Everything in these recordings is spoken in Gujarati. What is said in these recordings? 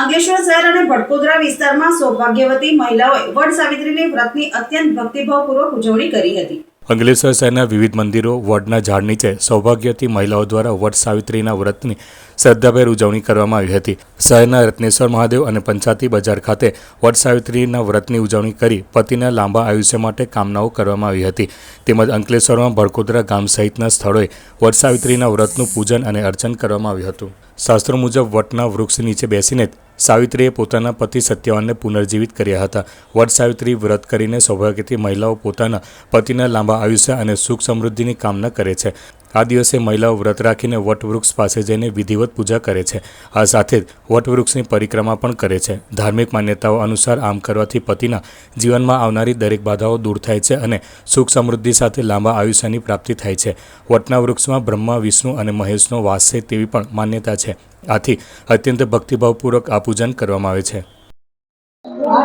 અંકલેશ્વર શહેર અને ભટકોદરા વિસ્તારમાં સૌભાગ્યવતી મહિલાઓએ વડ સાવિત્રીની વ્રતની અત્યંત ભક્તિભાવપૂર્વક ઉજવણી કરી હતી। અંકલેશ્વર શહેરના વિવિધ મંદિરો વડના ઝાડ નીચે સૌભાગ્યવતી મહિલાઓ દ્વારા વડ સાવિત્રીના વ્રતની શ્રદ્ધાભેર ઉજવણી કરવામાં આવી હતી। શહેરના રત્નેશ્વર મહાદેવ અને પંચાયતી બજાર ખાતે વડ સાવિત્રીના વ્રતની ઉજવણી કરી પતિના લાંબા આયુષ્ય માટે કામનાઓ કરવામાં આવી હતી। તેમજ અંકલેશ્વરમાં ભડકોદરા ગામ સહિતના સ્થળોએ વડ સાવિત્રીના વ્રતનું પૂજન અને અર્ચન કરવામાં આવ્યું હતું। શાસ્ત્રો મુજબ વટના વૃક્ષ નીચે બેસીને સાવિત્રીએ પોતાના પતિ સત્યવાનને પુનર્જીવિત કર્યા હતા। વડ સાવિત્રી વ્રત કરીને સૌભાગ્યવતી મહિલાઓ પોતાના પતિના લાંબા આયુષ્ય અને સુખ સમૃદ્ધિની કામના કરે છે। આ દિવસે મહિલાઓ વ્રત રાખીને વટવૃક્ષ પાસે જઈને વિધિવત પૂજા કરે છે। આ સાથે જ વટવૃક્ષની પરિક્રમા પણ કરે છે। ધાર્મિક માન્યતાઓ અનુસાર આમ કરવાથી પતિના જીવનમાં આવનારી દરેક બાધાઓ દૂર થાય છે અને સુખ સમૃદ્ધિ સાથે લાંબા આયુષ્યની પ્રાપ્તિ થાય છે। વટના વૃક્ષમાં બ્રહ્મા, વિષ્ણુ અને મહેશનો વાસ છે તેવી પણ માન્યતા છે। આથી અત્યંત ભક્તિભાવપૂર્વક આ પૂજન કરવામાં આવે છે।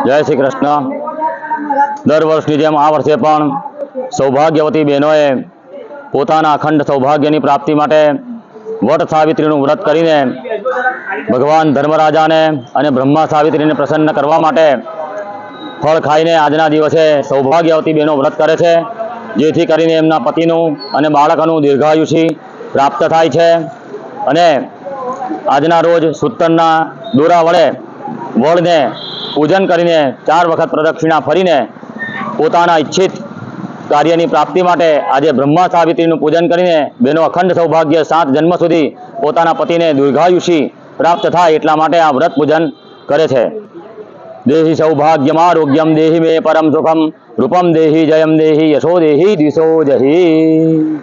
જય શ્રી કૃષ્ણ। દર વર્ષની જેમ આ વર્ષે પણ સૌભાગ્યવતી બહેનોએ પોતાના અખંડ સૌભાગ્યની પ્રાપ્તિ માટે વટ સાવિત્રીનું વ્રત કરીને ભગવાન ધર્મરાજાને અને બ્રહ્મા સાવિત્રીને પ્રસન્ન કરવા માટે ફળ ખાઈને આજના દિવસે સૌભાગ્યવતી બહેનો વ્રત કરે છે, જેથી કરીને એમના પતિનું અને બાળકનું દીર્ઘાયુષી પ્રાપ્ત થાય છે। અને આજના રોજ સૂતરના દોરા વડે વડને પૂજન કરીને 4 વખત પ્રદક્ષિણા ફરીને પોતાના ઈચ્છિત કાર્યની પ્રાપ્તિ માટે આજે બ્રહ્મા સાવિત્રીનું પૂજન કરીને બેનો અખંડ સૌભાગ્ય 7 જન્મ સુધી પોતાના પતિને દીર્ઘાયુષી પ્રાપ્ત થાય એટલા માટે આ વ્રત પૂજન કરે છે। દેહી સૌભાગ્યમ આરોગ્યમ દેહી મે પરમ સુખમ રૂપમ દેહી જયમ દેહી યશો દેહી દિશો જહી।